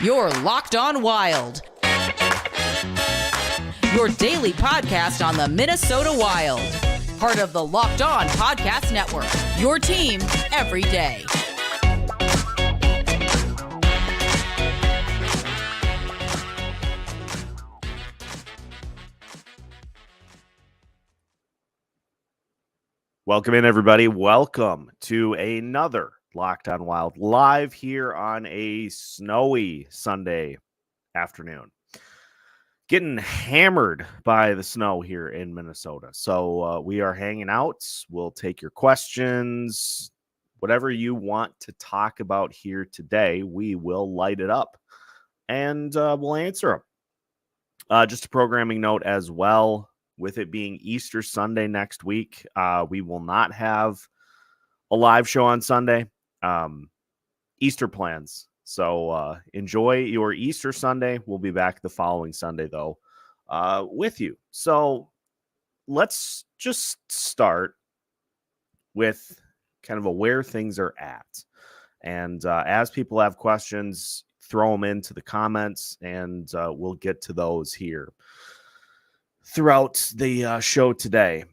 You're Locked On Wild. Your daily podcast on the Minnesota Wild. Part of the Locked On Podcast Network. Your team every day. Welcome in, everybody. Welcome to another Locked On Wild live here on a snowy Sunday afternoon. Getting hammered by the snow here in Minnesota. So we are hanging out. We'll take your questions. Whatever you want to talk about here today, we will light it up and we'll answer them. Just a programming note as well. With it being Easter Sunday next week, we will not have a live show on Sunday. Easter plans. So enjoy your Easter Sunday. We'll be back the following Sunday, though, with you. So let's just start with kind of where things are at. And as people have questions, throw them into the comments, and we'll get to those here throughout the show today.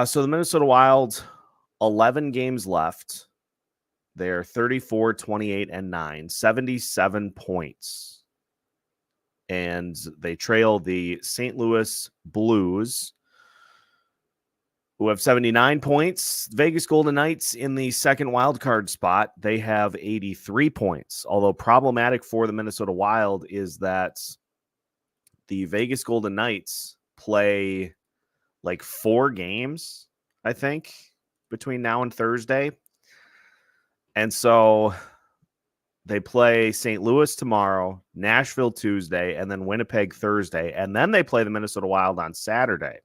So the Minnesota Wild, 11 games left. They're 34, 28, and 9, 77 points. And they trail the St. Louis Blues, who have 79 points. Vegas Golden Knights in the second wild card spot, they have 83 points. Although problematic for the Minnesota Wild is that the Vegas Golden Knights play like 4 games, I think, between now and Thursday. And so they play St. Louis tomorrow, Nashville Tuesday, and then Winnipeg Thursday. And then they play the Minnesota Wild on Saturday.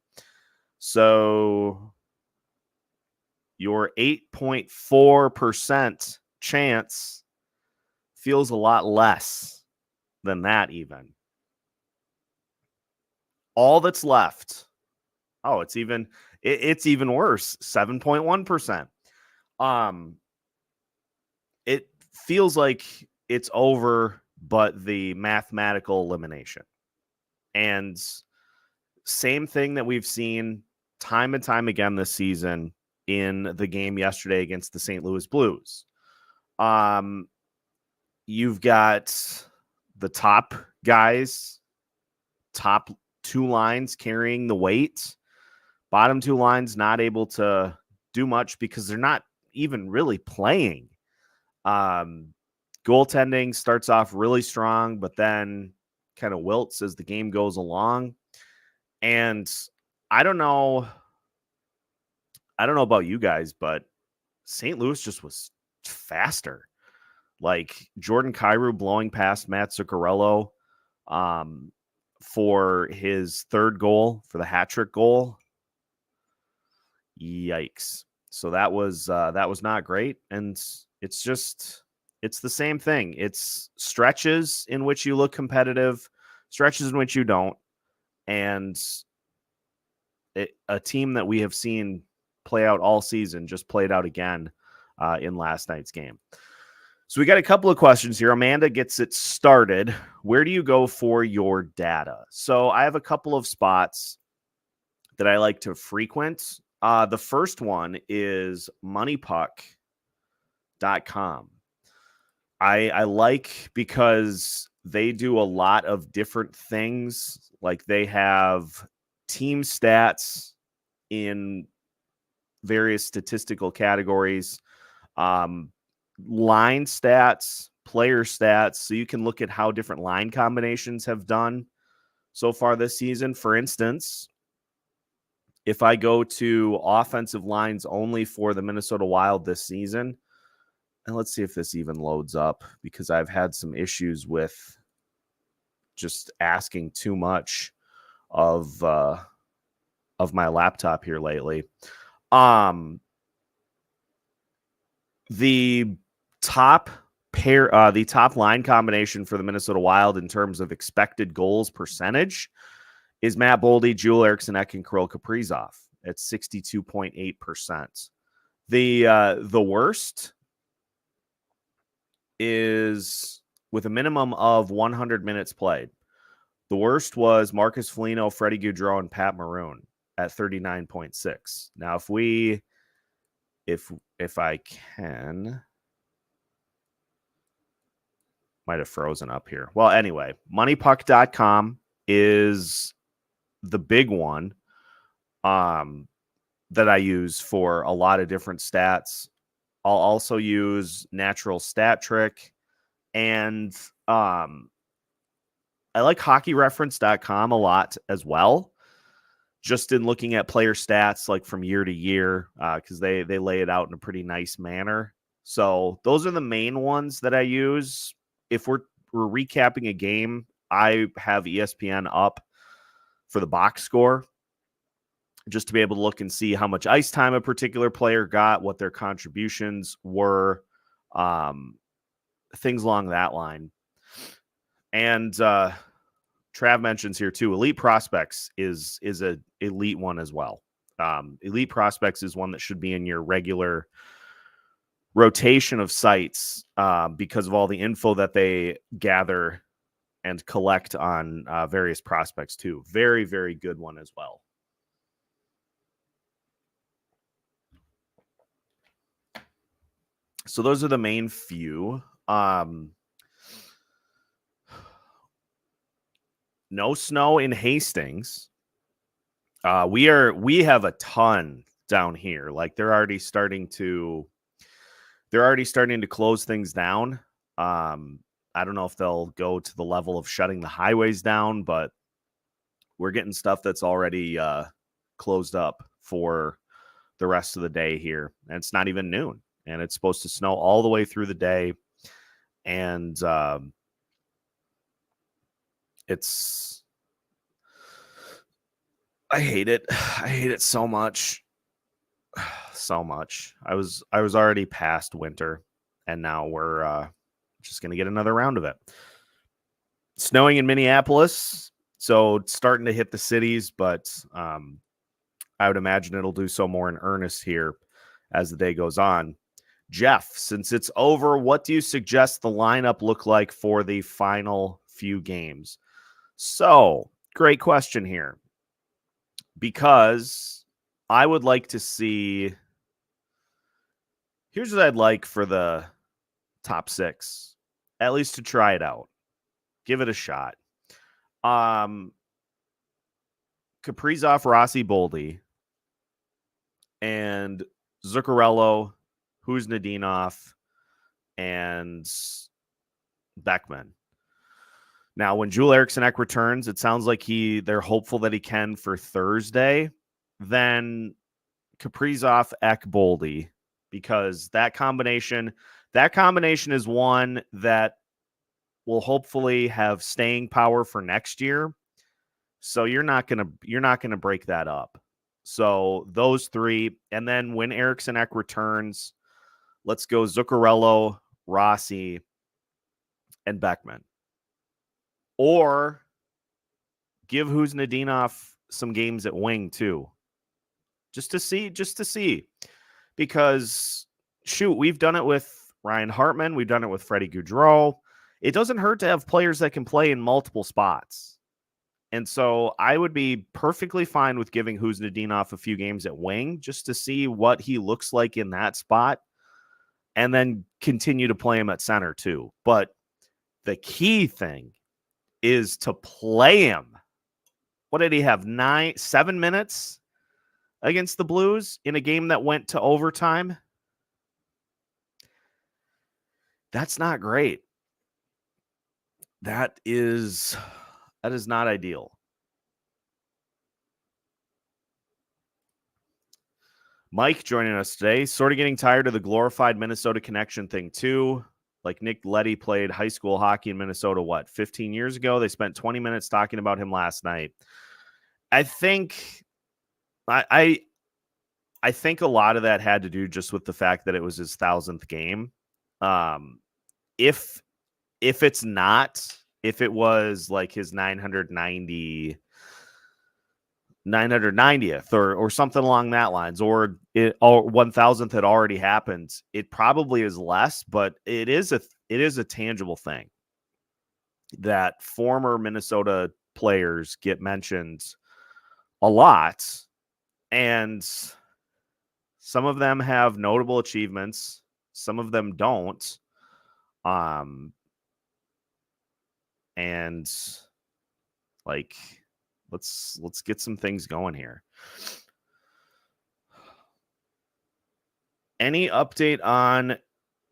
So your 8.4% chance feels a lot less than that even. All that's left. Oh, it's even worse. 7.1%. It feels like it's over, but the mathematical elimination. And same thing that we've seen time and time again this season in the game yesterday against the St. Louis Blues. You've got the top guys, top 2 lines carrying the weight. Bottom 2 lines not able to do much because they're not even really playing. Goaltending starts off really strong, but then kind of wilts as the game goes along. And I don't know about you guys, but St. Louis just was faster. Like Jordan Kyrou blowing past Matt Zuccarello for his third goal, for the hat trick goal. Yikes. So that was not great. And it's the same thing. It's stretches in which you look competitive, stretches in which you don't. And a team that we have seen play out all season just played out again in last night's game. So we got a couple of questions here. Amanda gets it started. Where do you go for your data? So I have a couple of spots that I like to frequent. The first one is moneypuck.com. I like because they do a lot of different things. Like they have team stats in various statistical categories, line stats, player stats. So you can look at how different line combinations have done so far this season. For instance, if I go to offensive lines only for the Minnesota Wild this season, and let's see if this even loads up because I've had some issues with just asking too much of my laptop here lately. The top line combination for the Minnesota Wild in terms of expected goals percentage is Matt Boldy, Joel Eriksson Ek, and Kirill Kaprizov at 62.8%. The worst is with a minimum of 100 minutes played. The worst was Marcus Foligno, Freddie Gaudreau, and Pat Maroon at 39.6. Now, if I can, might have frozen up here. Well, anyway, moneypuck.com is the big one that I use for a lot of different stats. I'll also use Natural Stat Trick, and I like hockeyreference.com a lot as well, just in looking at player stats like from year to year, because they lay it out in a pretty nice manner. So those are the main ones that I use. If we're recapping a game, I have ESPN up for the box score, just to be able to look and see how much ice time a particular player got, what their contributions were, things along that line. And Trav mentions here too, Elite Prospects is a elite one as well. Elite Prospects is one that should be in your regular rotation of sites because of all the info that they gather and collect on various prospects too. Very, very good one as well. So those are the main few. No snow in Hastings. We have a ton down here. Like they're already starting to close things down. I don't know if they'll go to the level of shutting the highways down, but we're getting stuff that's already closed up for the rest of the day here. And it's not even noon, and it's supposed to snow all the way through the day. And I hate it. I hate it so much. So much. I was already past winter, and now we're just going to get another round of it. Snowing in Minneapolis, so it's starting to hit the cities, but I would imagine it'll do so more in earnest here as the day goes on. Jeff, since it's over, what do you suggest the lineup look like for the final few games? So, great question here, because I would like to see. Here's what I'd like for the top six, at least to try it out. Give it a shot. Kaprizov, Rossi, Boldy, and Zuccarello, Kuznetsov, and Beckman. Now, when Joel Eriksson Ek returns, it sounds like they're hopeful that he can for Thursday. Then Kaprizov, Ek, Boldy, because that combination is one that will hopefully have staying power for next year. So you're not gonna break that up. So those three, and then when Eriksson Ek returns, let's go Zuccarello, Rossi, and Beckman. Or give Kuznetsov some games at wing too. Just to see. Because shoot, we've done it with Ryan Hartman, we've done it with Freddie Gaudreau. It doesn't hurt to have players that can play in multiple spots. And so I would be perfectly fine with giving Kuznetsov a few games at wing just to see what he looks like in that spot, and then continue to play him at center too. But the key thing is to play him. What did he have? 7 minutes against the Blues in a game that went to overtime? That's not great. That is not ideal. Mike joining us today, sort of getting tired of the glorified Minnesota connection thing too. Like Nick Leddy played high school hockey in Minnesota, 15 years ago? They spent 20 minutes talking about him last night. I think I think a lot of that had to do just with the fact that it was his 1,000th game. If it was like his 990th or something along that lines, or 1,000th had already happened, it probably is less, but it is a tangible thing. that former Minnesota players get mentioned a lot, and some of them have notable achievements, some of them don't. And like, let's get some things going here. Any update on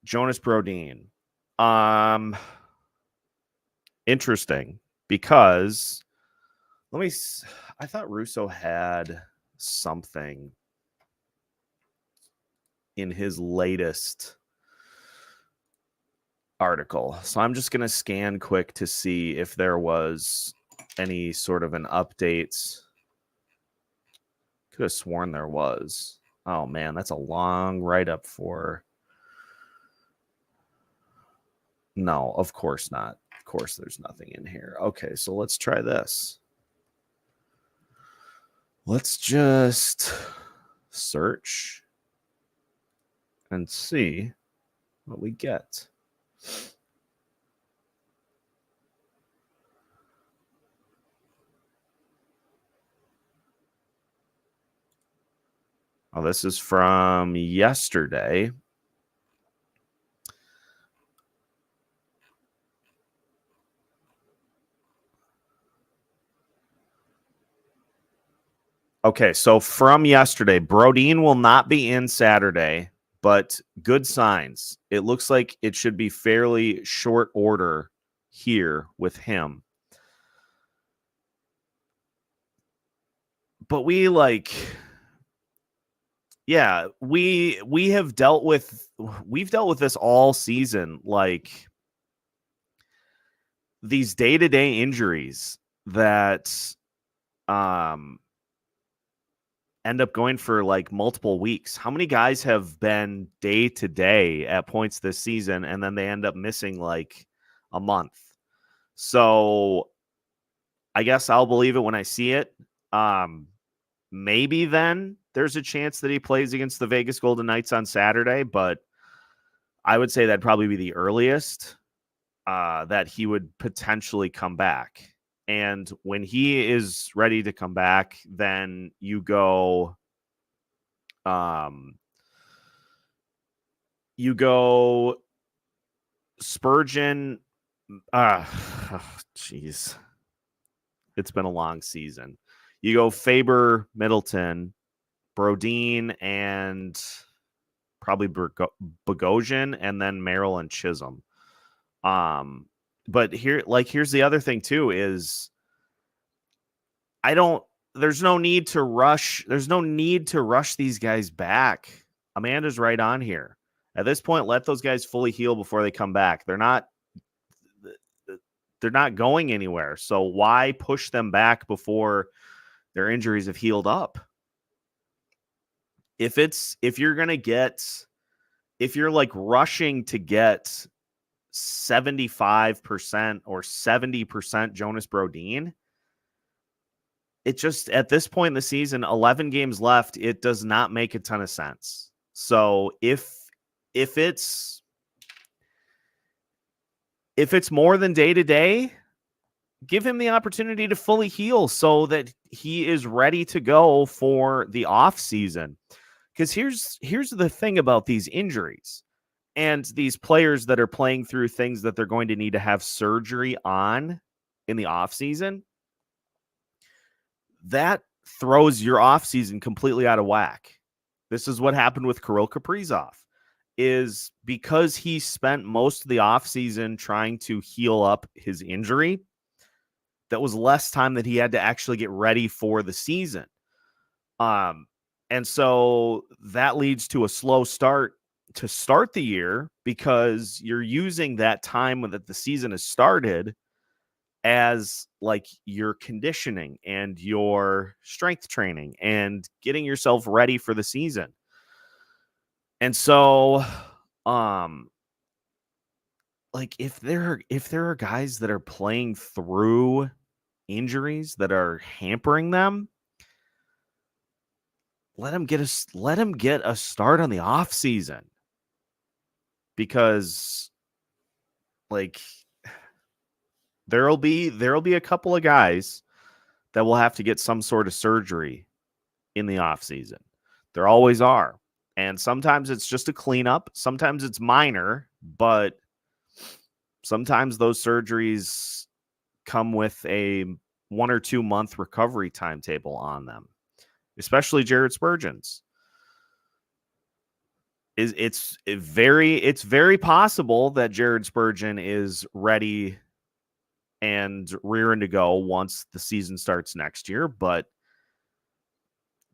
Jonas Brodin? Interesting, because I thought Russo had something in his latest article. So I'm just going to scan quick to see if there was any sort of an update. Could have sworn there was. Oh man, that's a long write-up for... No, of course not. Of course there's nothing in here. Okay, so let's try this. Let's just search and see what we get. Oh, this is from yesterday. Okay, so from yesterday, Brodin will not be in Saturday, but good signs. It looks like it should be fairly short order here with him. But we have dealt with this all season, like these day-to-day injuries that end up going for like multiple weeks. How many guys have been day to day at points this season and then they end up missing like a month? So I guess I'll believe it when I see it. Maybe then there's a chance that he plays against the Vegas Golden Knights on Saturday, but I would say that'd probably be the earliest that he would potentially come back. And when he is ready to come back, then you go Spurgeon. Jeez. It's been a long season. You go Faber, Middleton, Brodin, and probably Bogosian, and then Merrill and Chisholm. But here's the other thing too is there's no need to rush these guys back. Amanda's right on here. At this point, let those guys fully heal before they come back. They're not going anywhere. So why push them back before their injuries have healed up? If you're like rushing to get 75% or 70% Jonas Brodin, it just, at this point in the season, 11 games left, it does not make a ton of sense. So if it's more than day to day, give him the opportunity to fully heal so that he is ready to go for the off season. Because here's the thing about these injuries and these players that are playing through things that they're going to need to have surgery on in the off season. That throws your off season completely out of whack. This is what happened with Kirill Kaprizov, is because he spent most of the off season trying to heal up his injury. That was less time that he had to actually get ready for the season. And so that leads to a slow start to start the year because you're using that time that the season has started as like your conditioning and your strength training and getting yourself ready for the season. And so, like if there are guys that are playing through injuries that are hampering them, let him get a start on the off season, because like There'll be a couple of guys that will have to get some sort of surgery in the offseason. There always are. And sometimes it's just a cleanup. Sometimes it's minor, but sometimes those surgeries come with a 1 or 2 month recovery timetable on them, especially Jared Spurgeon's. It's very possible that Jared Spurgeon is ready and rearing to go once the season starts next year, but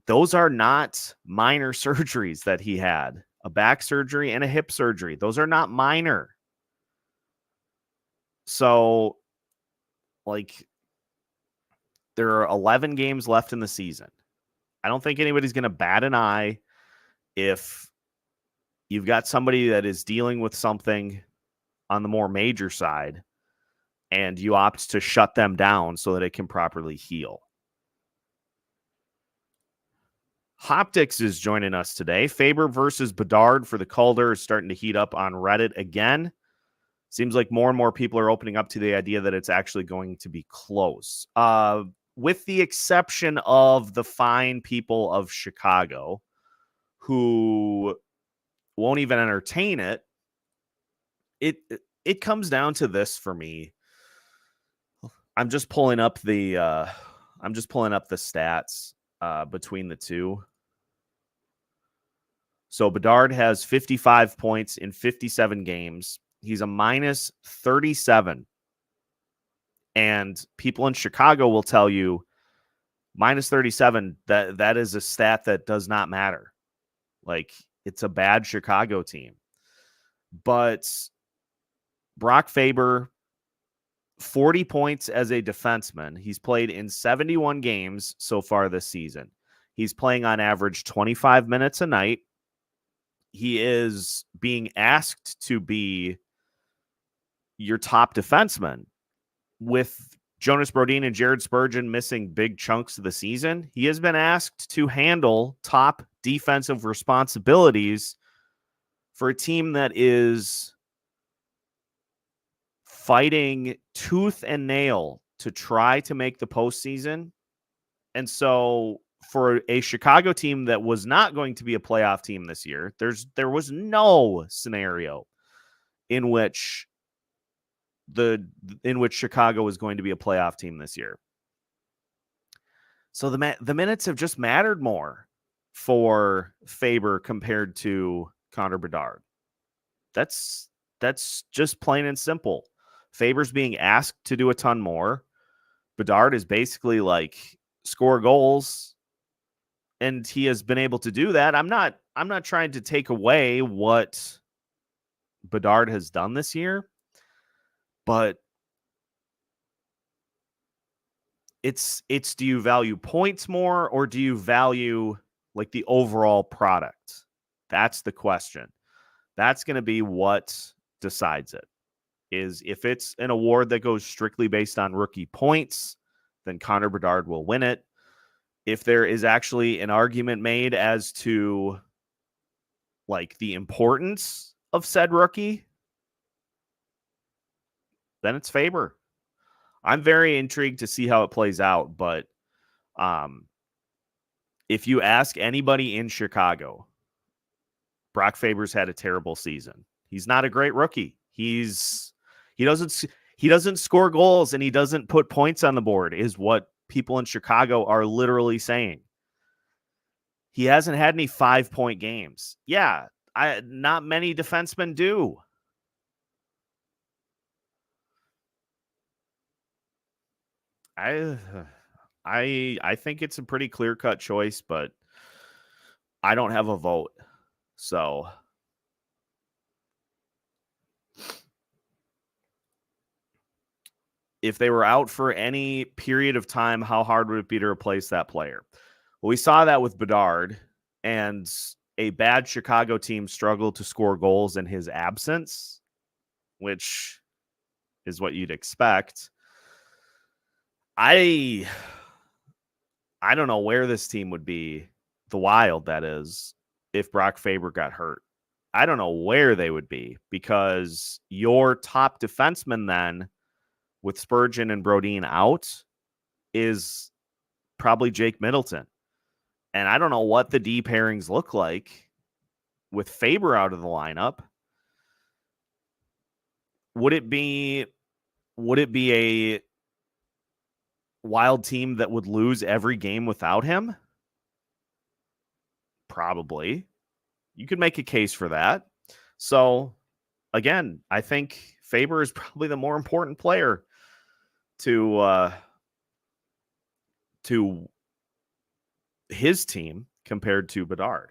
those are not minor surgeries that he had. A back surgery and a hip surgery. Those are not minor. So, like, there are 11 games left in the season. I don't think anybody's going to bat an eye if you've got somebody that is dealing with something on the more major side and you opt to shut them down so that it can properly heal. Hoptics is joining us today. Faber versus Bedard for the Calder is starting to heat up on Reddit again. Seems like more and more people are opening up to the idea that it's actually going to be close. With the exception of the fine people of Chicago who won't even entertain it, it comes down to this for me. I'm just pulling up the stats between the two. So Bedard has 55 points in 57 games. He's a minus 37. And people in Chicago will tell you minus 37, that is a stat that does not matter. Like, it's a bad Chicago team. But Brock Faber, 40 points as a defenseman. He's played in 71 games so far this season. He's playing on average 25 minutes a night. He is being asked to be your top defenseman. With Jonas Brodin and Jared Spurgeon missing big chunks of the season, he has been asked to handle top defensive responsibilities for a team that is fighting tooth and nail to try to make the postseason. And so for a Chicago team that was not going to be a playoff team this year, there was no scenario in which Chicago was going to be a playoff team this year. So the minutes have just mattered more for Faber compared to Connor Bedard. That's just plain and simple. Faber's being asked to do a ton more. Bedard is basically like score goals, and he has been able to do that. I'm not trying to take away what Bedard has done this year, but it's do you value points more or do you value like the overall product? That's the question. That's going to be what decides it. Is if it's an award that goes strictly based on rookie points, then Connor Bedard will win it. If there is actually an argument made as to like the importance of said rookie, then it's Faber. I'm very intrigued to see how it plays out, but if you ask anybody in Chicago, Brock Faber's had a terrible season. He's not a great rookie. He doesn't score goals and he doesn't put points on the board, is what people in Chicago are literally saying. He hasn't had any 5-point games. Yeah, not many defensemen do. I think it's a pretty clear-cut choice, but I don't have a vote. So if they were out for any period of time, how hard would it be to replace that player? Well, we saw that with Bedard, and a bad Chicago team struggled to score goals in his absence, which is what you'd expect. I don't know where this team would be, the Wild, that is, if Brock Faber got hurt. I don't know where they would be, because your top defenseman then with Spurgeon and Brodin out is probably Jake Middleton. And I don't know what the D pairings look like with Faber out of the lineup. Would it be a Wild team that would lose every game without him? Probably. You could make a case for that. So, again, I think Faber is probably the more important player to his team compared to Bedard.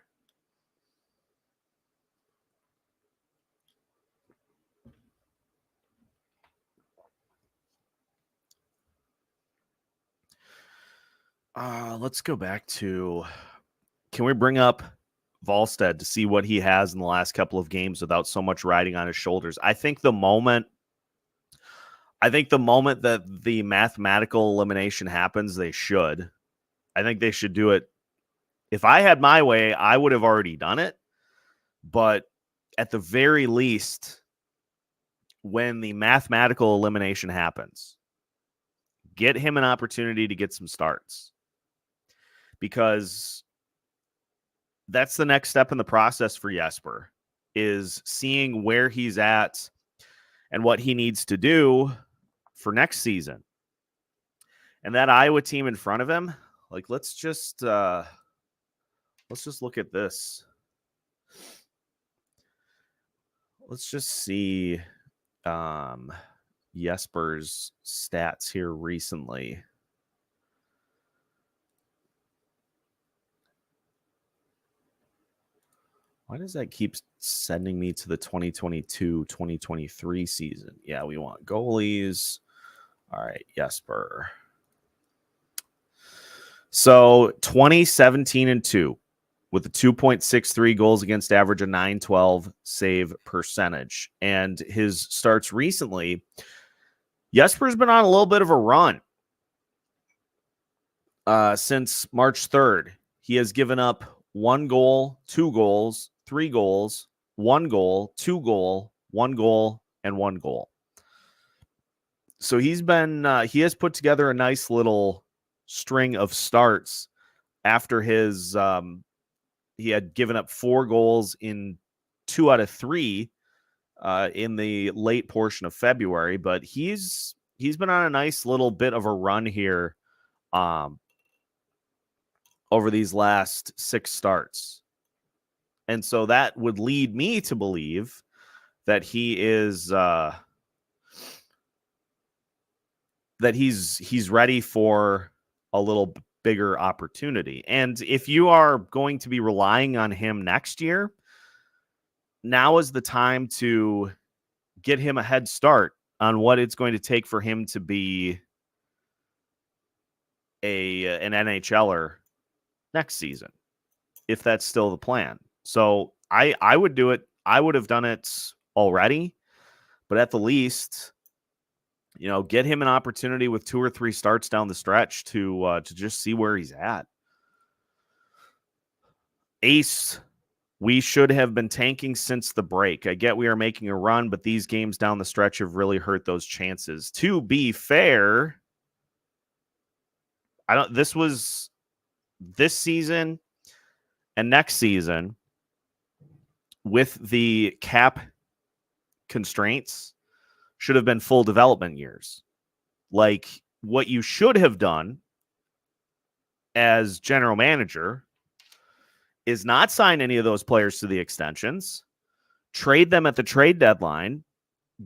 Let's go back to, can we bring up Volstead to see what he has in the last couple of games without so much riding on his shoulders? I think the moment that the mathematical elimination happens, they should. I think they should do it. If I had my way, I would have already done it. But at the very least, when the mathematical elimination happens, get him an opportunity to get some starts. Because that's the next step in the process for Jesper, is seeing where he's at and what he needs to do for next season. And that Iowa team in front of him, like, let's just look at this. Let's just see Jesper's stats here recently. Why does that keep sending me to the 2022-2023 season? Yeah, we want goalies. All right, Jesper. So 2017-2 with a 2.63 goals against average, a .912 save percentage. And his starts recently, Jesper's been on a little bit of a run. Since March 3rd, he has given up 1 goal, 2 goals, 3 goals, 1 goal, 2 goal, 1 goal, and 1 goal. So he has put together a nice little string of starts after his, he had given up 4 goals in 2 out of 3 in the late portion of February, but he's been on a nice little bit of a run here over these last 6 starts. And so that would lead me to believe that he is that he's ready for a little bigger opportunity. And if you are going to be relying on him next year, now is the time to get him a head start on what it's going to take for him to be an NHLer next season, if that's still the plan. So I would do it. I would have done it already, but at the least, get him an opportunity with 2 or 3 starts down the stretch to just see where he's at. Ace, we should have been tanking since the break. I get we are making a run, but these games down the stretch have really hurt those chances. To be fair, this season and next season, with the cap constraints, should have been full development years. Like, what you should have done as general manager is not sign any of those players to the extensions, trade them at the trade deadline,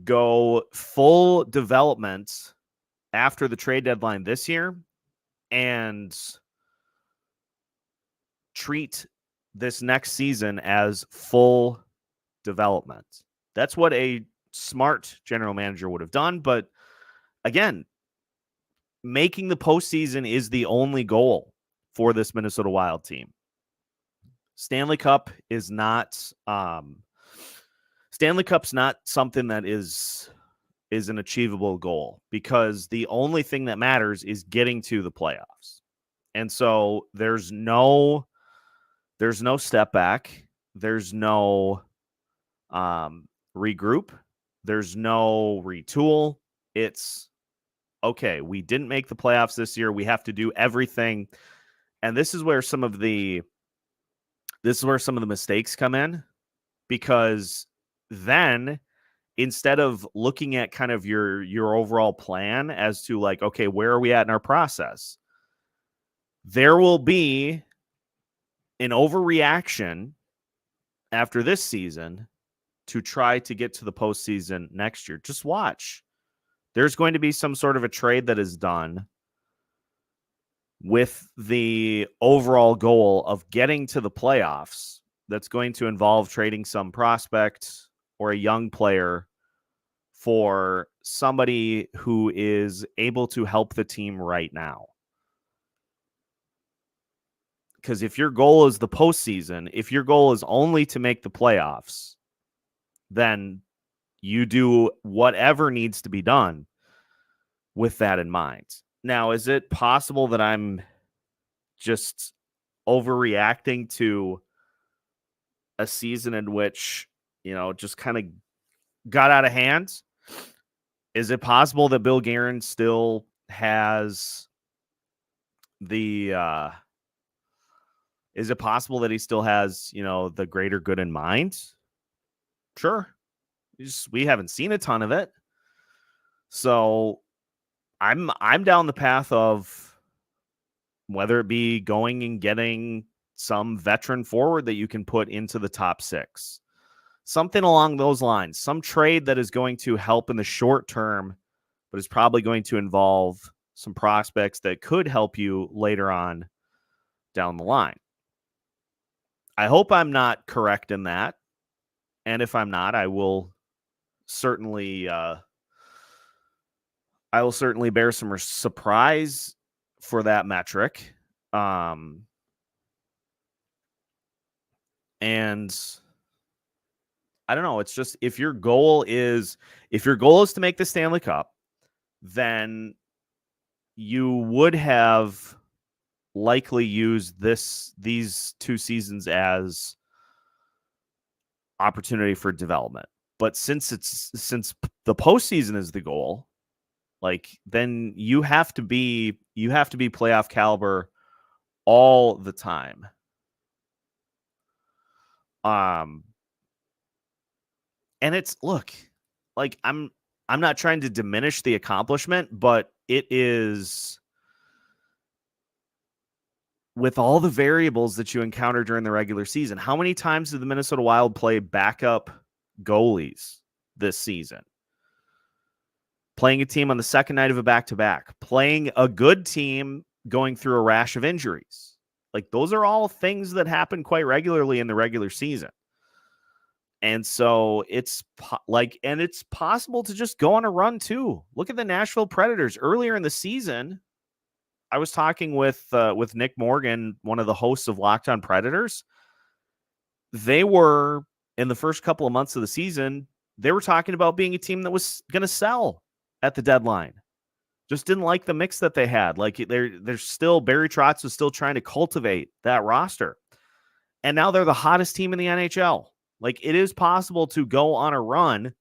go full development after the trade deadline this year, and treat this next season as full development. That's what a smart general manager would have done. But again, making the postseason is the only goal for this Minnesota Wild team. Stanley Cup is not Stanley Cup's not something that is an achievable goal, because the only thing that matters is getting to the playoffs. And so there's no step back. There's no regroup. There's no retool. It's okay, we didn't make the playoffs this year. We have to do everything. And this is where some of the mistakes come in, because then instead of looking at kind of your overall plan as to like, okay, where are we at in our process? There will be an overreaction after this season to try to get to the postseason next year. Just watch. There's going to be some sort of a trade that is done with the overall goal of getting to the playoffs that's going to involve trading some prospect or a young player for somebody who is able to help the team right now. Because if your goal is the postseason, if your goal is only to make the playoffs, then you do whatever needs to be done with that in mind. Now, is it possible that I'm just overreacting to a season in which, just kind of got out of hand? Is it possible that Bill Guerin still has is it possible that he still has, the greater good in mind? Sure. We haven't seen a ton of it. So I'm down the path of whether it be going and getting some veteran forward that you can put into the top 6. Something along those lines. Some trade that is going to help in the short term, but is probably going to involve some prospects that could help you later on down the line. I hope I'm not correct in that. And if I'm not, I will certainly bear some surprise for that metric. And I don't know. It's just, if your goal is to make the Stanley Cup, then you would have likely used these 2 seasons as opportunity for development. But since the postseason is the goal, like, then you have to be playoff caliber all the time. And it's, look, like, I'm not trying to diminish the accomplishment, but it is, with all the variables that you encounter during the regular season. How many times did the Minnesota Wild play backup goalies this season? Playing a team on the second night of a back-to-back, playing a good team going through a rash of injuries. Like, those are all things that happen quite regularly in the regular season. And so it's possible to just go on a run too. Look at the Nashville Predators earlier in the season. I was talking with Nick Morgan, one of the hosts of Locked On Predators. They were, in the first couple of months of the season, they were talking about being a team that was going to sell at the deadline. Just didn't like the mix that they had. Like, they're still, Barry Trotz was still trying to cultivate that roster. And now they're the hottest team in the NHL. Like, it is possible to go on a run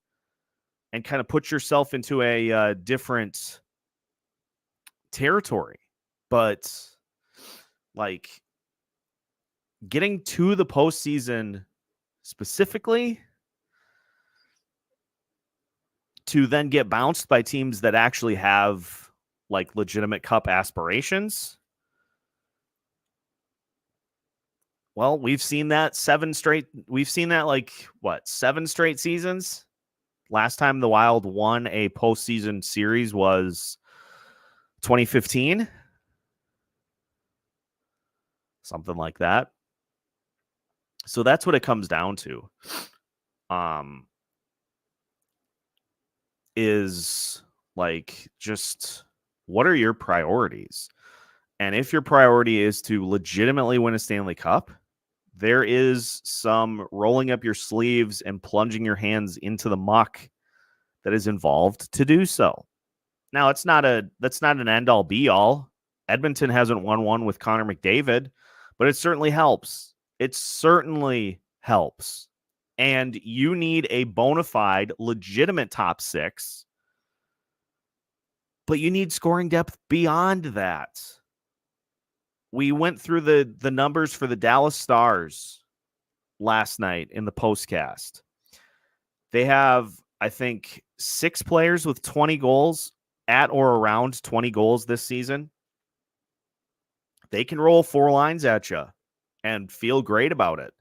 and kind of put yourself into a different territory. But, like, getting to the postseason specifically to then get bounced by teams that actually have, like, legitimate cup aspirations. Well, we've seen that 7 straight seasons. Last time the Wild won a postseason series was 2015. Something like that. So that's what it comes down to. Is, like, just, what are your priorities? And if your priority is to legitimately win a Stanley Cup, there is some rolling up your sleeves and plunging your hands into the muck that is involved to do so. Now, that's not an end-all be-all. Edmonton hasn't won one with Connor McDavid, but it certainly helps. It certainly helps. And you need a bona fide, legitimate top 6 but you need scoring depth beyond that. We went through the numbers for the Dallas Stars last night in the postcast. They have, I think, 6 players with 20 goals at or around 20 goals this season. They can roll 4 lines at you and feel great about it,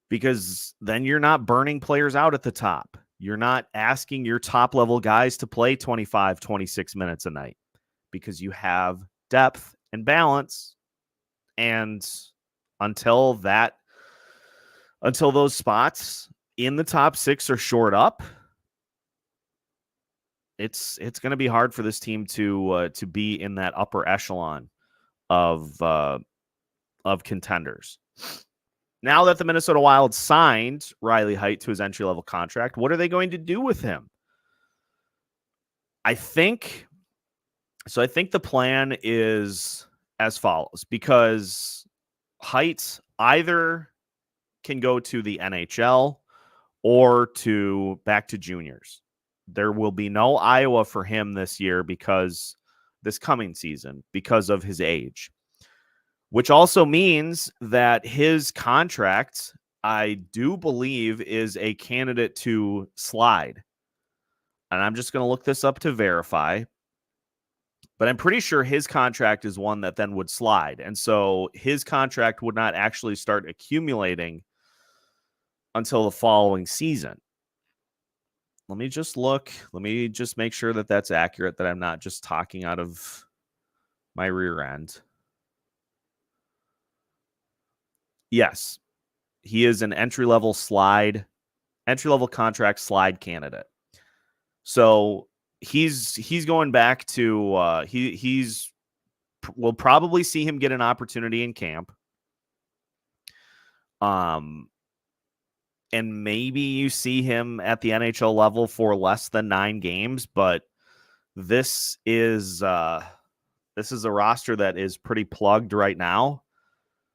because then you're not burning players out at the top. You're not asking your top level guys to play 25, 26 minutes a night, because you have depth and balance. And until those spots in the top 6 are shored up, it's going to be hard for this team to be in that upper echelon of contenders. Now that the Minnesota Wild signed Riley Heidt to his entry-level contract, what are they going to do with him? I think the plan is as follows, because Heidt either can go to the NHL or back to juniors. There will be no Iowa for him this coming season, because of his age, which also means that his contract, I do believe, is a candidate to slide. And I'm just going to look this up to verify, but I'm pretty sure his contract is one that then would slide. And so his contract would not actually start accumulating until the following season. Let me just look. Let me just make sure that that's accurate, that I'm not just talking out of my rear end. Yes, he is an entry-level contract slide candidate. So he's going back to we'll probably see him get an opportunity in camp. And maybe you see him at the NHL level for less than 9 games, but this is a roster that is pretty plugged right now.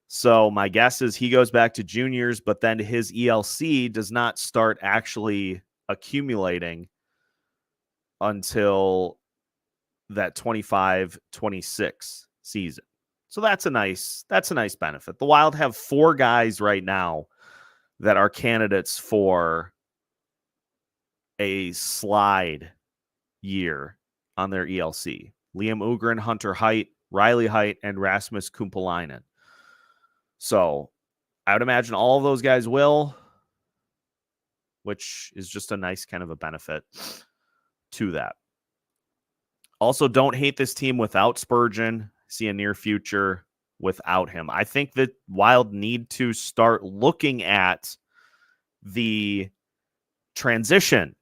So my guess is he goes back to juniors, but then his ELC does not start actually accumulating until that 25-26 season. So that's a nice benefit. The Wild have 4 guys right now that are candidates for a slide year on their ELC. Liam Öhgren, Hunter Heidt, Riley Heidt, and Rasmus Kumpalainen. So I would imagine all of those guys will, which is just a nice kind of a benefit to that. Also, don't hate this team without Spurgeon. See a near future without him. I think that Wild need to start looking at the transition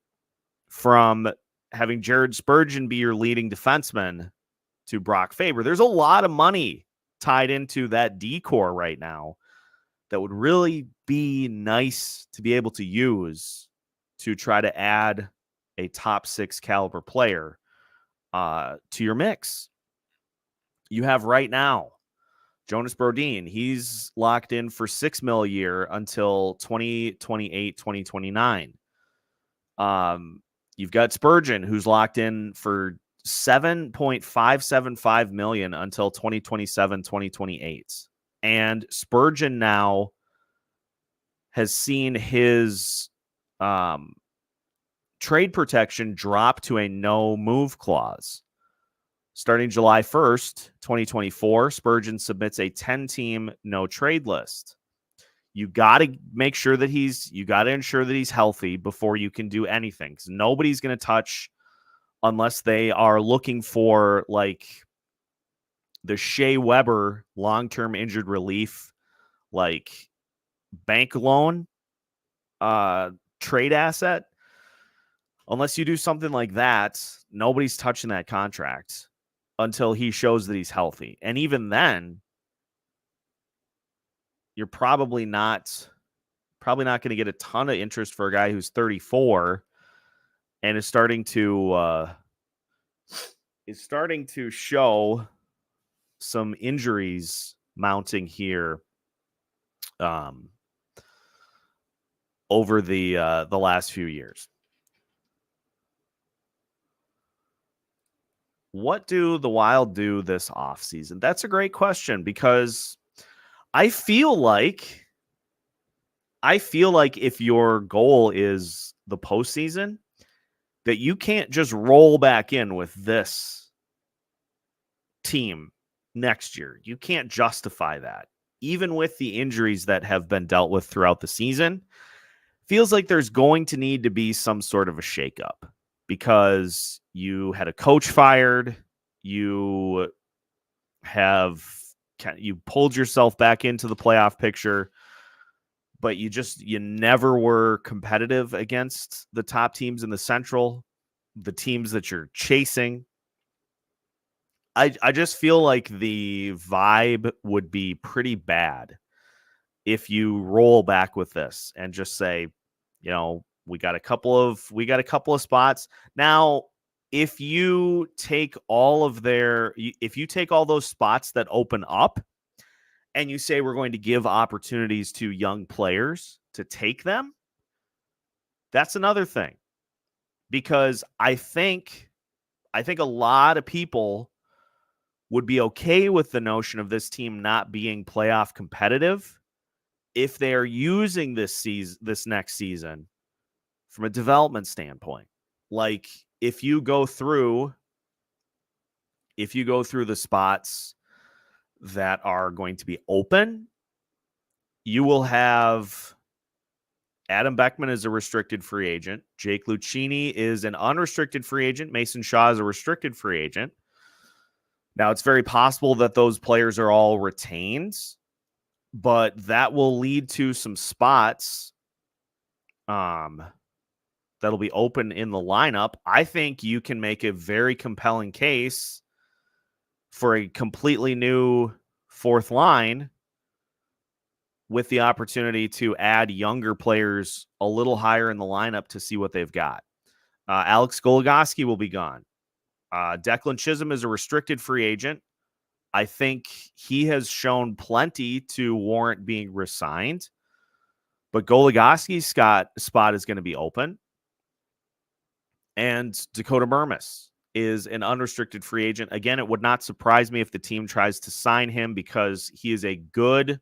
from having Jared Spurgeon be your leading defenseman to Brock Faber. There's a lot of money tied into that D-core right now that would really be nice to be able to use to try to add a top 6 caliber player to your mix. You have right now Jonas Brodin. He's locked in for $6 million a year until 2028, 2029. You've got Spurgeon, who's locked in for $7.575 million until 2027, 2028. And Spurgeon now has seen his trade protection drop to a no move clause. Starting July 1st, 2024, Spurgeon submits a 10-team no trade list. You got to make sure that you got to ensure that he's healthy before you can do anything. Because nobody's going to touch unless they are looking for like the Shea Weber long-term injured relief, like bank loan, trade asset. Unless you do something like that, nobody's touching that contract until he shows that he's healthy. And even then, you're probably not going to get a ton of interest for a guy who's 34 and is starting to show some injuries mounting here over the last few years. what do the Wild do this offseason? That's a great question because I feel like if your goal is the postseason, that you can't just roll back in with this team next year. You can't justify that. Even with the injuries that have been dealt with throughout the season, feels like there's going to need to be some sort of a shakeup because you had a coach fired, you pulled yourself back into the playoff picture, but you never were competitive against the top teams in the Central, the teams that you're chasing. I just feel like the vibe would be pretty bad if you roll back with this and just say, we got a couple of spots. Now, if you take all those spots that open up and you say we're going to give opportunities to young players to take them, that's another thing. Because I think a lot of people would be okay with the notion of this team not being playoff competitive if they are using this next season from a development standpoint. Like if you go through the spots that are going to be open, you will have Adam Beckman is a restricted free agent. Jake Lucchini is an unrestricted free agent. Mason Shaw is a restricted free agent. Now, it's very possible that those players are all retained, but that will lead to some spots that'll be open in the lineup. I think you can make a very compelling case for a completely new fourth line with the opportunity to add younger players a little higher in the lineup to see what they've got. Alex Goligoski will be gone. Declan Chisholm is a restricted free agent. I think he has shown plenty to warrant being re-signed, but Goligoski's spot is going to be open. And Dakota Mermis is an unrestricted free agent. Again, it would not surprise me if the team tries to sign him because he's a good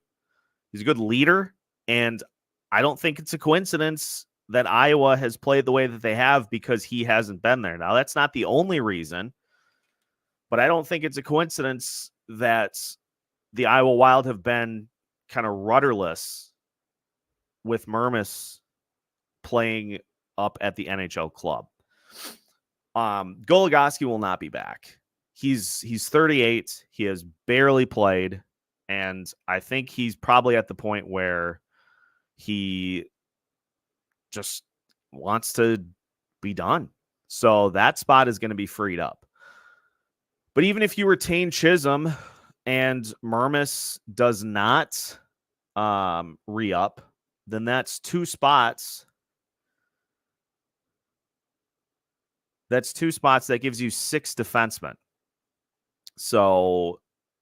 leader. And I don't think it's a coincidence that Iowa has played the way that they have because he hasn't been there. Now, that's not the only reason, but I don't think it's a coincidence that the Iowa Wild have been kind of rudderless with Mermis playing up at the NHL club. Goligoski will not be back. He's 38. He has barely played, and I think he's probably at the point where he just wants to be done. So that spot is going to be freed up. But even if you retain Chisholm and Mermis does not re-up, then that's two spots. That's two spots that gives you 6 defensemen. So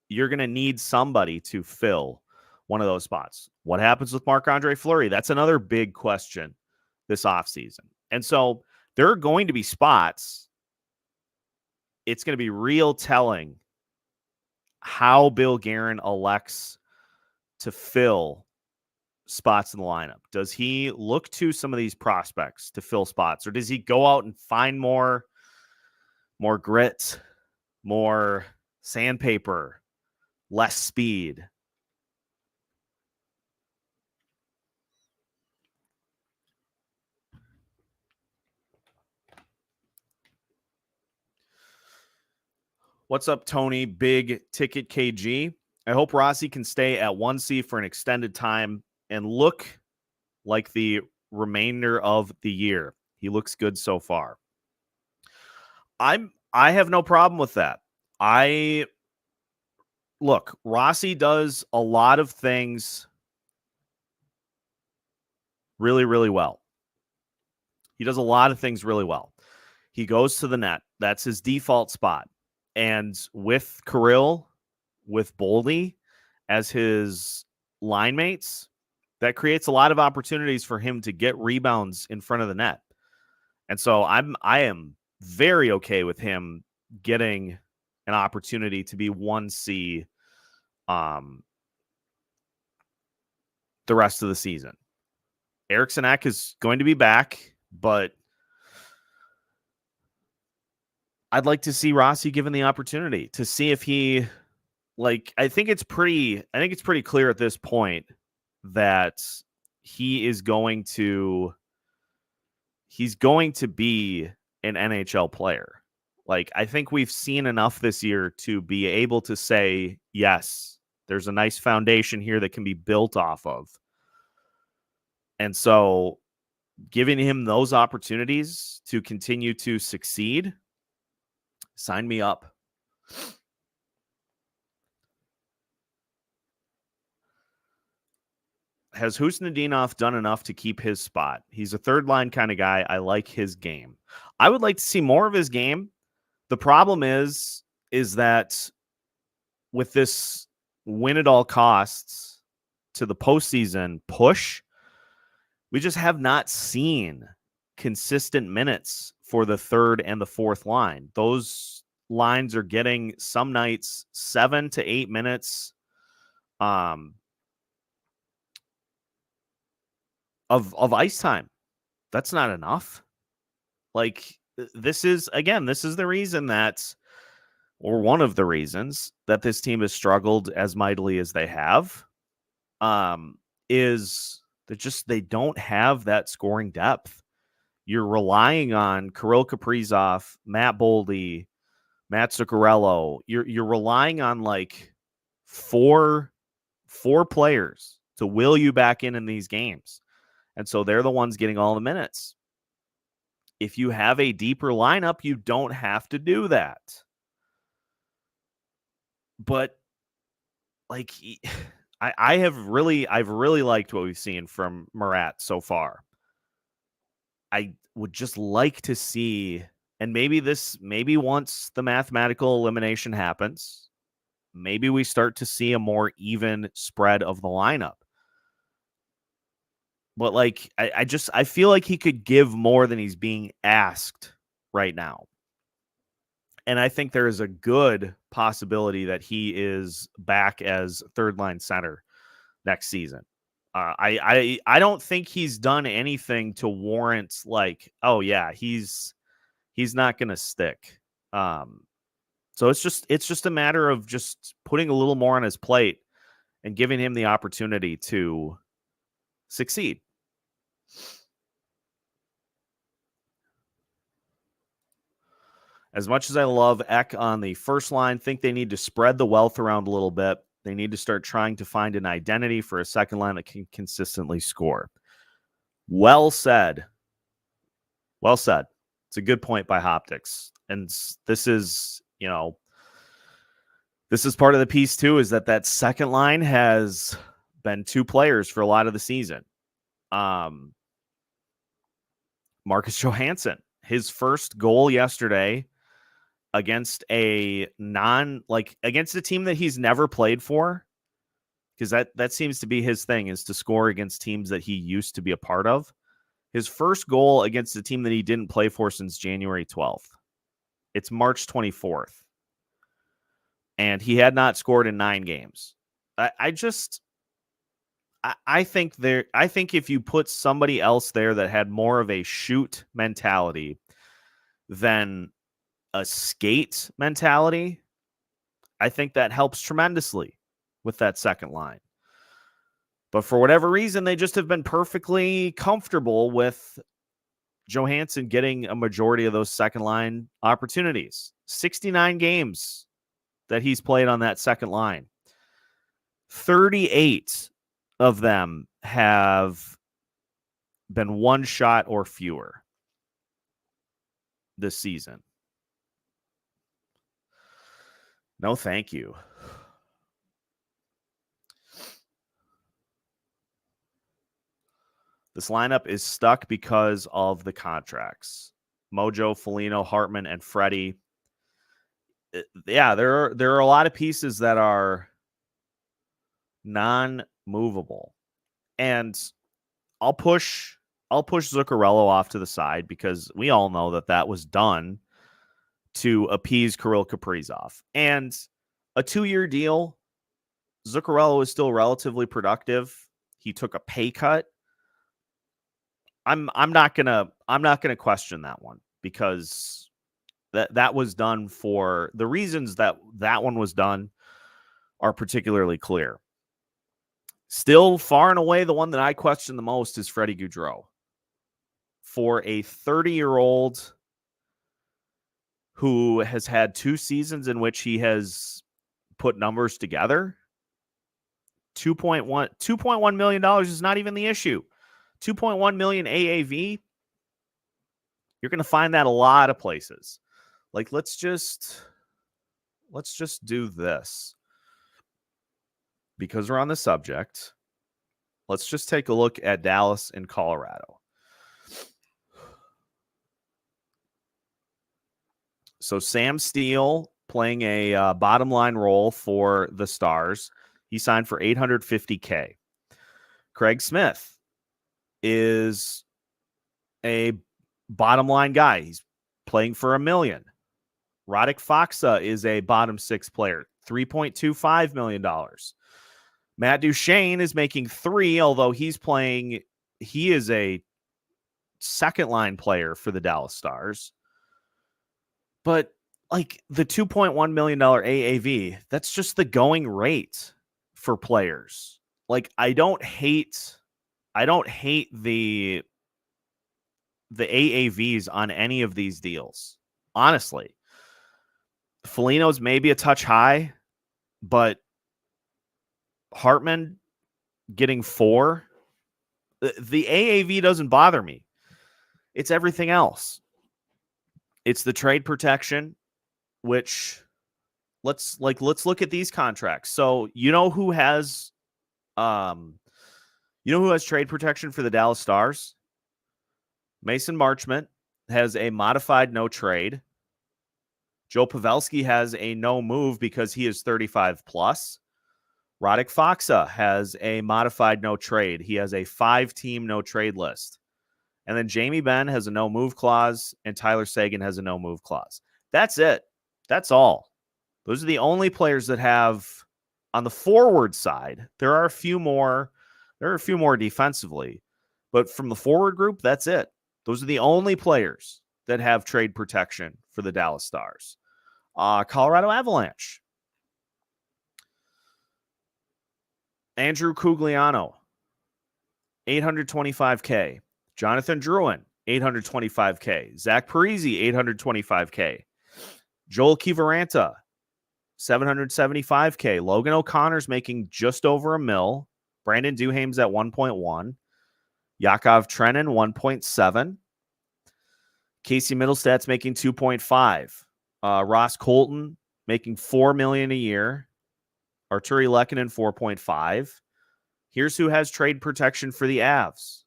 you're going to need somebody to fill one of those spots. What happens with Marc-Andre Fleury? That's another big question this offseason. And so there are going to be spots. It's going to be real telling how Bill Guerin elects to fill spots in the lineup. Does he look to some of these prospects to fill spots, or does he go out and find more grit, more sandpaper, less speed? What's up, Tony? Big Ticket KG. I hope Rossi can stay at 1C for an extended time and look like the remainder of the year. He looks good so far. I have no problem with that. Look, Rossi does a lot of things really, really well. He does a lot of things really well. He goes to the net. That's his default spot. And with Kirill, with Boldy as his line mates, that creates a lot of opportunities for him to get rebounds in front of the net. And so I am very okay with him getting an opportunity to be 1C the rest of the season. Eriksson Ek is going to be back, but I'd like to see Rossi given the opportunity to see if he, I think it's pretty clear at this point that he's going to be an NHL player. I think we've seen enough this year to be able to say, yes, there's a nice foundation here that can be built off of. And so giving him those opportunities to continue to succeed, sign me up. Has Husnudinov done enough to keep his spot? He's a third line kind of guy. I like his game. I would like to see more of his game. The problem is that with this win at all costs to the postseason push, we just have not seen consistent minutes for the third and the fourth line. Those lines are getting some nights 7 to 8 minutes of ice time. That's not enough. This is the reason or one of the reasons that this team has struggled as mightily as they have, is that they don't have that scoring depth. You're relying on Kirill Kaprizov, Matt Boldy, Matt Zuccarello. You're relying on four players to will you back in these games. And so they're the ones getting all the minutes. If you have a deeper lineup, you don't have to do that. But I've really liked what we've seen from Murat so far. I would just like to see, and maybe once the mathematical elimination happens, maybe we start to see a more even spread of the lineup. But I feel like he could give more than he's being asked right now. And I think there is a good possibility that he is back as third line center next season. I don't think he's done anything to warrant oh yeah, he's not going to stick. So it's just a matter of just putting a little more on his plate and giving him the opportunity to succeed. As much as I love Ek on the first line, think they need to spread the wealth around a little bit. They need to start trying to find an identity for a second line that can consistently score. Well said. Well said. It's a good point by Hoptics. And this is part of the piece too, is that second line has been two players for a lot of the season. Marcus Johansson, his first goal yesterday against against a team that he's never played for, because that seems to be his thing, is to score against teams that he used to be a part of. His first goal against a team that he didn't play for since January 12th. It's March 24th. And he had not scored in 9 games. I think if you put somebody else there that had more of a shoot mentality than a skate mentality, I think that helps tremendously with that second line. But for whatever reason, they just have been perfectly comfortable with Johansson getting a majority of those second line opportunities. 69 games that he's played on that second line. 38 of them have been one shot or fewer this season. No, thank you. This lineup is stuck because of the contracts. Mojo, Foligno, Hartman, and Freddie. Yeah, there are a lot of pieces that are non-movable. And I'll push Zuccarello off to the side because we all know that was done to appease Kirill Kaprizov. And a 2-year deal, Zuccarello is still relatively productive. He took a pay cut. I'm not gonna question that one, because that was done for the reasons that one was done are particularly clear. Still, far and away, the one that I question the most is Freddie Gaudreau. For a 30-year-old who has had 2 seasons in which he has put numbers together, $2.1 million is not even the issue. $2.1 million AAV, you're going to find that a lot of places. Like, let's just do this. Because we're on the subject, let's just take a look at Dallas and Colorado. So Sam Steele playing a bottom line role for the Stars. He signed for $850K. Craig Smith is a bottom line guy. He's playing for $1 million. Radek Faksa is a bottom 6 player, $3.25 million. Matt Duchene is making $3 million, although he is a second line player for the Dallas Stars. But like the $2.1 million AAV, that's just the going rate for players. Like, I don't hate the AAVs on any of these deals. Honestly, Foligno's maybe a touch high, but Hartman getting 4, the AAV doesn't bother me. It's everything else. It's the trade protection, which let's look at these contracts. So you know who has trade protection for the Dallas Stars? Mason Marchment has a modified no trade. Joe Pavelski has a no move because he is 35 plus. Radek Faksa has a modified no trade. He has a 5-team no trade list. And then Jamie Benn has a no move clause, and Tyler Seguin has a no move clause. That's it. That's all. Those are the only players that have on the forward side. There are a few more defensively, but from the forward group, that's it. Those are the only players that have trade protection for the Dallas Stars. Colorado Avalanche. Andrew Cugliano, $825K. Jonathan Drouin, $825K. Zach Parise, $825K. Joel Kiviranta, $775K. Logan O'Connor's making just over $1 million. Brandon Duhaim's at 1.1. Yakov Trenin, 1.7. Casey Middlestad's making 2.5. Ross Colton making $4 million a year. Arturi Lehkonen, 4.5. Here's who has trade protection for the Avs.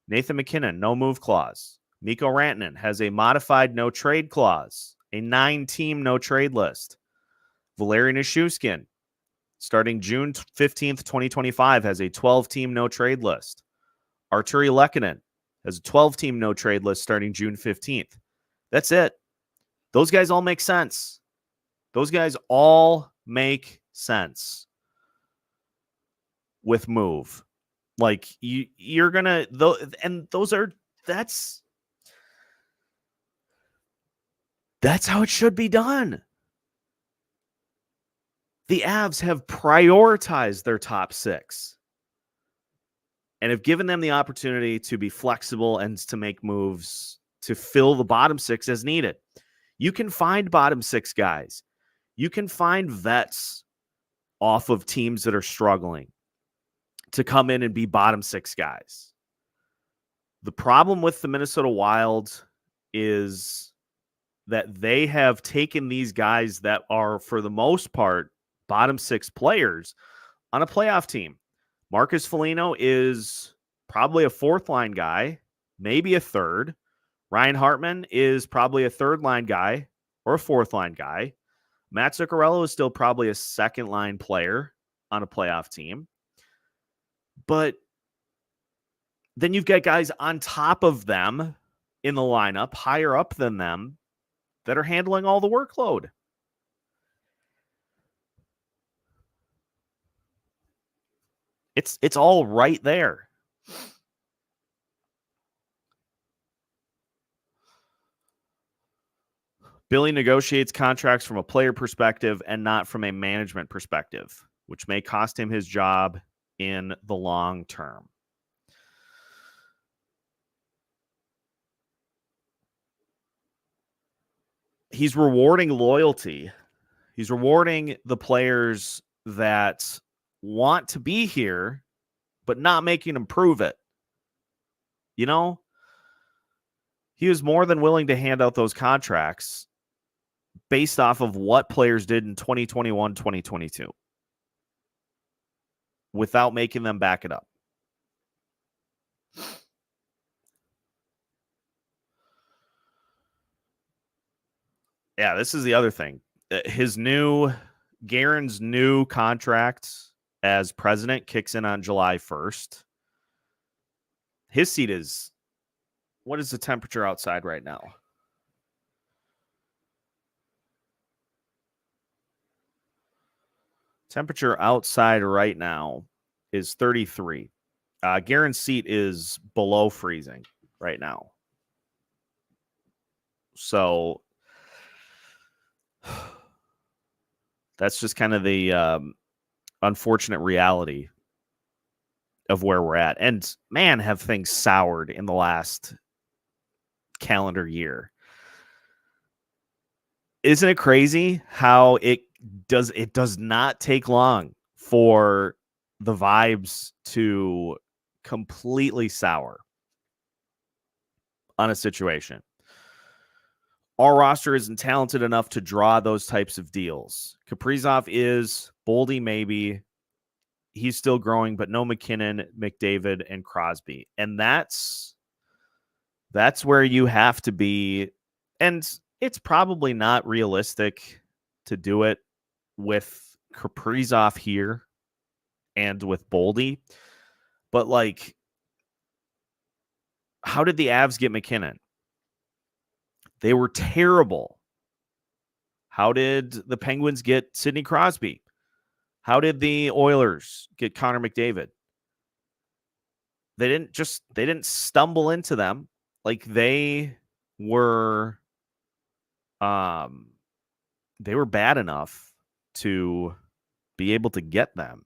Nathan McKinnon, no move clause. Mikko Rantanen has a modified no trade clause, a 9-team no trade list. Valeri Nichushkin, starting June 15th, 2025, has a 12-team no trade list. Arturi Lehkonen has a 12-team no trade list starting June 15th. That's it. Those guys all make sense. Those guys all make sense with move. Like, you're gonna, and that's how it should be done. The Avs have prioritized their top 6 and have given them the opportunity to be flexible and to make moves to fill the bottom 6 as needed. You can find bottom 6 guys. You can find vets off of teams that are struggling to come in and be bottom 6 guys. The problem with the Minnesota Wild is that they have taken these guys that are, for the most part, bottom 6 players on a playoff team. Marcus Foligno is probably a 4th-line guy, maybe a 3rd. Ryan Hartman is probably a 3rd-line guy or a 4th-line guy. Matt Zuccarello is still probably a 2nd-line player on a playoff team. But then you've got guys on top of them in the lineup, higher up than them, that are handling all the workload. It's all right there. Billy negotiates contracts from a player perspective and not from a management perspective, which may cost him his job in the long term. He's rewarding loyalty. He's rewarding the players that want to be here, but not making them prove it. You know, he was more than willing to hand out those contracts based off of what players did in 2021, 2022 without making them back it up. Yeah, this is the other thing. Guerin's new contract as president kicks in on July 1st. His seat is, what is the temperature outside right now? Temperature outside right now is 33. Guerin's seat is below freezing right now. So that's just kind of the unfortunate reality of where we're at. And man, have things soured in the last calendar year. Isn't it crazy how it does not take long for the vibes to completely sour on a situation? Our roster isn't talented enough to draw those types of deals. Kaprizov is, Boldy maybe. He's still growing, but no McKinnon, McDavid, and Crosby. And that's where you have to be. And it's probably not realistic to do it with Kaprizov here and with Boldy. But, like, how did the Avs get McKinnon? They were terrible. How did the Penguins get Sidney Crosby? How did the Oilers get Connor McDavid? They didn't stumble into them. Like, they were bad enough to be able to get them.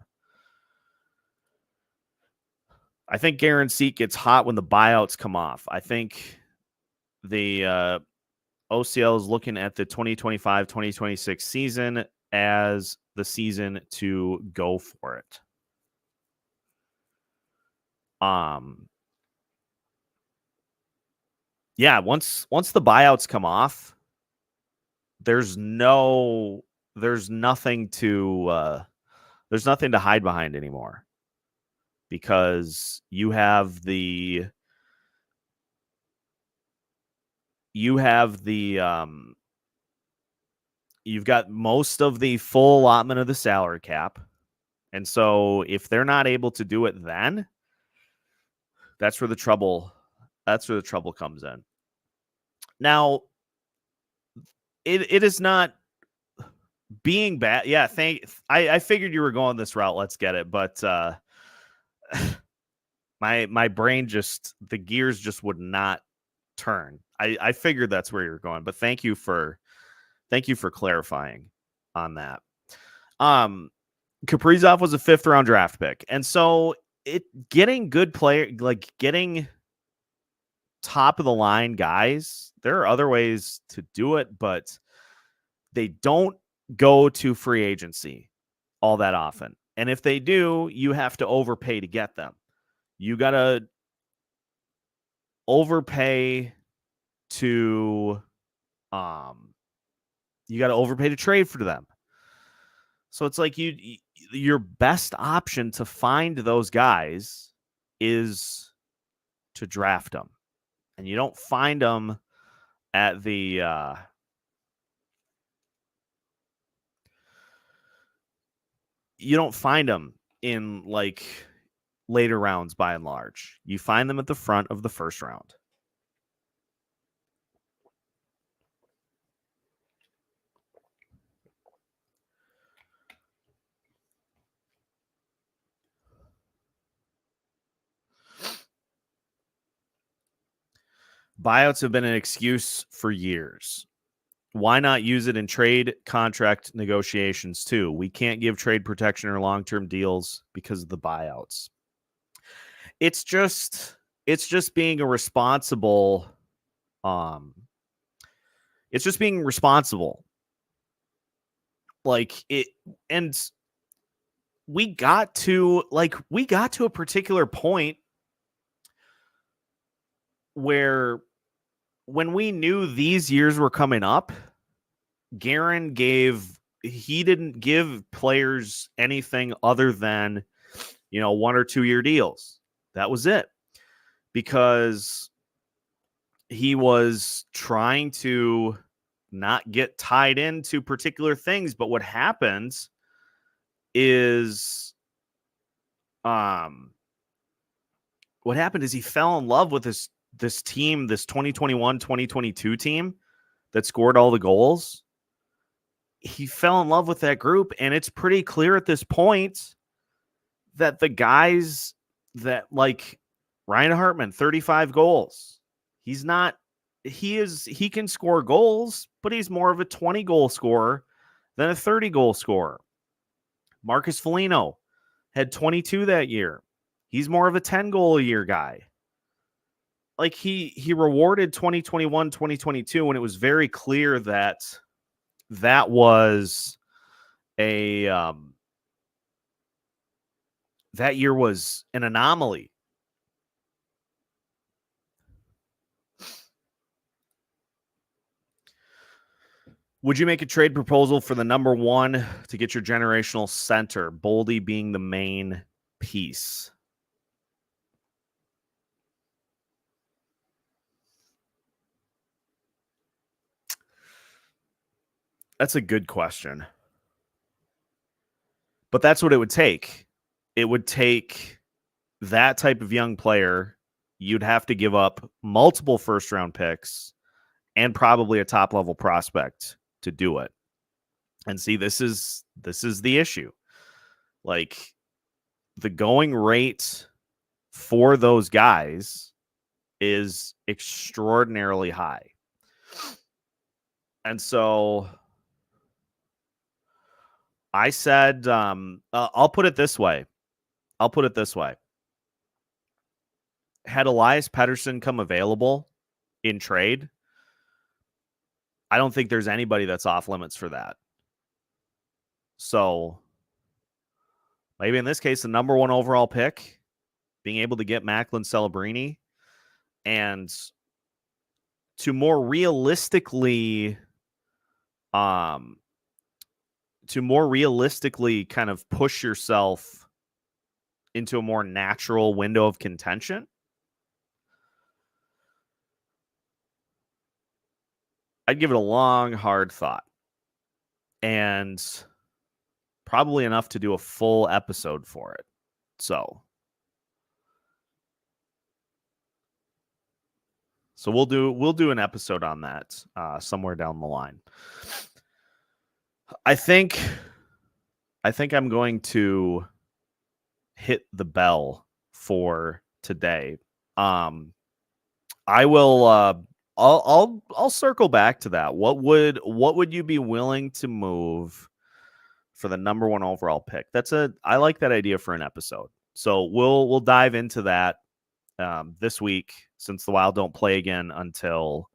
I think Guerin's seat gets hot when the buyouts come off. I think the OCL is looking at the 2025-2026 season as the season to go for it. Yeah, once the buyouts come off, there's nothing to hide behind anymore, because you've got most of the full allotment of the salary cap. And so if they're not able to do it, then that's where the trouble comes in. Now, it is not being bad. Yeah, I figured you were going this route. Let's get it. But my brain the gears just would not turn. I figured that's where you're going, but thank you for clarifying on that. Kaprizov was a 5th round draft pick. And so getting good player, like getting top of the line guys, there are other ways to do it, but they don't go to free agency all that often. And if they do, you have to overpay to get them. You got to overpay to trade for them. So it's like your best option to find those guys is to draft them. And you don't find them at the you don't find them in like later rounds by and large. You find them at the front of the first round. Buyouts have been an excuse for years. Why not use it in trade contract negotiations too? We can't give trade protection or long-term deals because of the buyouts. It's just being a responsible it's just being responsible. Like it, and we got to a particular point where when we knew these years were coming up, Guerin didn't give players anything other than, 1 or 2 year deals. That was it. Because he was trying to not get tied into particular things. But what happens is, he fell in love with this team, this 2021-2022 team that scored all the goals. He fell in love with that group, and it's pretty clear at this point that the guys that, like Ryan Hartman, 35 goals. He can score goals, but he's more of a 20 goal scorer than a 30 goal scorer. Marcus Foligno had 22 that year. He's more of a 10 goal a year guy. Like he rewarded 2021, 2022 when it was very clear that was that year was an anomaly. Would you make a trade proposal for the number 1 to get your generational center, Boldy being the main piece? That's a good question. But that's what it would take. It would take that type of young player. You'd have to give up multiple first-round picks and probably a top-level prospect to do it. And see, this is the issue. Like, the going rate for those guys is extraordinarily high. And so I said, I'll put it this way. Had Elias Pettersson come available in trade, I don't think there's anybody that's off limits for that. So maybe in this case, the number 1 overall pick, being able to get Macklin Celebrini, and to more realistically kind of push yourself into a more natural window of contention. I'd give it a long, hard thought, and probably enough to do a full episode for it. So we'll do an episode on that somewhere down the line. I think I'm going to hit the bell for today. I will. I'll circle back to that. What would you be willing to move for the number 1 overall pick? I like that idea for an episode. So we'll dive into that this week, since the Wild don't play again until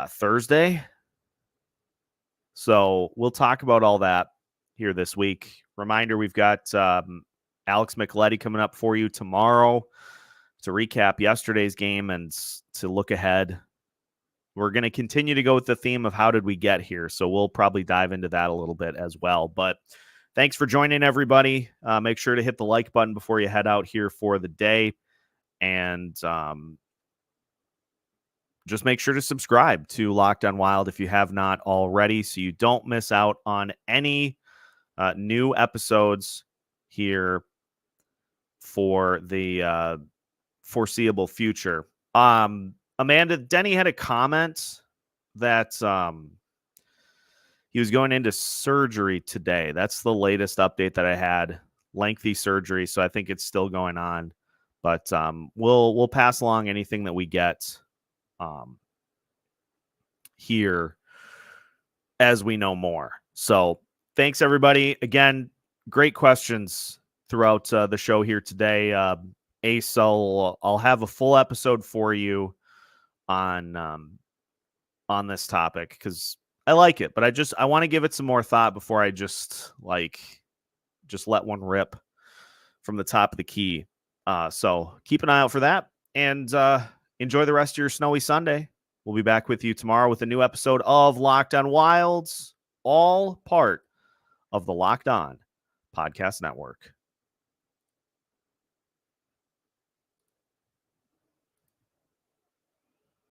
Thursday. So we'll talk about all that here this week. Reminder, we've got Alex Micheletti coming up for you tomorrow to recap yesterday's game and to look ahead. We're going to continue to go with the theme of how did we get here, so we'll probably dive into that a little bit as well. But thanks for joining, everybody. Make sure to hit the like button before you head out here for the day, and just make sure to subscribe to Locked On Wild if you have not already, so you don't miss out on any new episodes here for the foreseeable future. Amanda, Denny had a comment that he was going into surgery today. That's the latest update that I had. Lengthy surgery, so I think it's still going on. But we'll pass along anything that we get here as we know more. So thanks, everybody. Again, great questions throughout the show here today. Ace, I'll have a full episode for you on this topic because I like it, but I want to give it some more thought before I just let one rip from the top of the key. So keep an eye out for that, and enjoy the rest of your snowy Sunday. We'll be back with you tomorrow with a new episode of Locked On Wilds, all part of the Locked On Podcast Network.